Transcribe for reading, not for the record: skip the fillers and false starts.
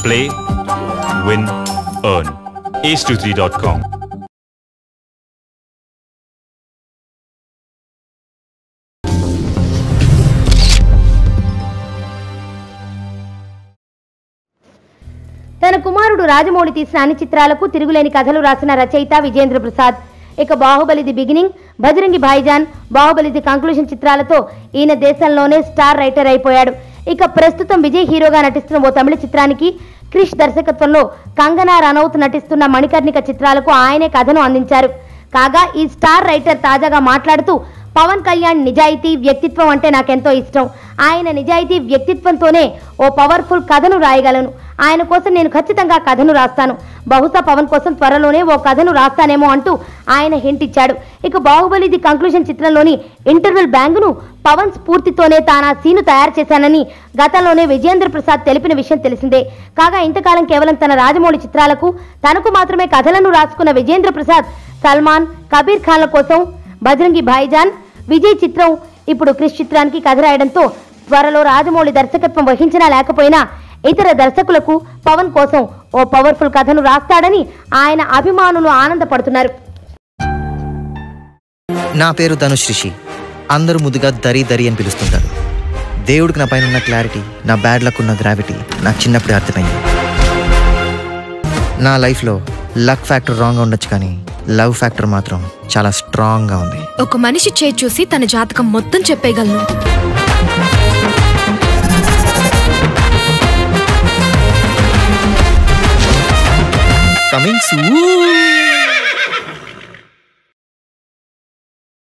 Play, win, earn. ace23.com. తన కుమారుడు రాజమౌళి తీసిన అన్ని చిత్రాలకు తిరుగులేని కథలు రాసిన రచయిత విజేంద్ర ప్రసాద్. ఇక Baahubali the beginning, Bajrangi Bhaijaan, Baahubali the conclusion చిత్రాలతో ఈయన దేశంలోనే స్టార్ రైటర్ అయిపోయాడు. ఇక ప్రస్తుతం విజయ్ హీరోగా నటిస్తున్న ఓ తమిళ చిత్రానికి క్రిష్ దర్శకత్వంలో కంగనా రనౌత్ నటిస్తున్న మణికర్ణిక చిత్రాలకు ఆయనే కథను అందించారు. కాగా ఈ స్టార్ రైటర్ తాజాగా మాట్లాడుతూ పవన్ కళ్యాణ్ నిజాయితీ వ్యక్తిత్వం అంటే నాకెంతో ఇష్టం. ఆయన నిజాయితీ వ్యక్తిత్వంతోనే ఓ పవర్ఫుల్ కథను రాయగలను. ఆయన కోసం నేను ఖచ్చితంగా కథను రాస్తాను. బహుశా పవన్ కోసం త్వరలోనే ఓ కథను రాస్తానేమో అంటూ ఆయన హింట్ ఇచ్చాడు. ఇక బాహుబలి ది కంక్లూషన్ చిత్రంలోని ఇంటర్వెల్ బ్యాంగును పవన్ స్ఫూర్తితోనే తానా సీను తయారు చేశానని గతంలోనే విజేంద్ర ప్రసాద్ తెలిపిన విషయం తెలిసిందే. కాగా ఇంతకాలం కేవలం తన రాజమౌళి చిత్రాలకు తనకు మాత్రమే కథలను రాసుకున్న విజేంద్ర ప్రసాద్ సల్మాన్, కబీర్ ఖాన్ల కోసం బజరంగి భాయిజాన్, విజయ్ చిత్రం, ఇప్పుడు క్రిష్ చిత్రానికి కథ రాయడంతో త్వరలో రాజమౌళి దర్శకత్వం వహించినా లేకపోయినా ఇతర దర్శకులకు పవన్ కోసం ఓ పవర్ఫుల్ కథను రాస్తాడని ఆయన అభిమానులు ఆనందపడుతున్నారు. నా పేరు ధనుష్ రిషి. అందరూ ముద్దుగా దరి దరి అని పిలుస్తుంటారు. దేవుడికి నా పైన ఉన్న క్లారిటీ, నా బ్యాడ్ లక్ ఉన్న గ్రావిటీ నాకు చిన్నప్పుడే అర్థమైంది. నా లైఫ్లో లక్ ఫ్యాక్టర్ రాంగ్గా ఉండొచ్చు, కానీ లవ్ ఫ్యాక్టర్ మాత్రం చాలా స్ట్రాంగ్గా ఉంది. ఒక మనిషి చేయి చూసి తన జాతకం మొత్తం చెప్పేయగలను. Coming soon.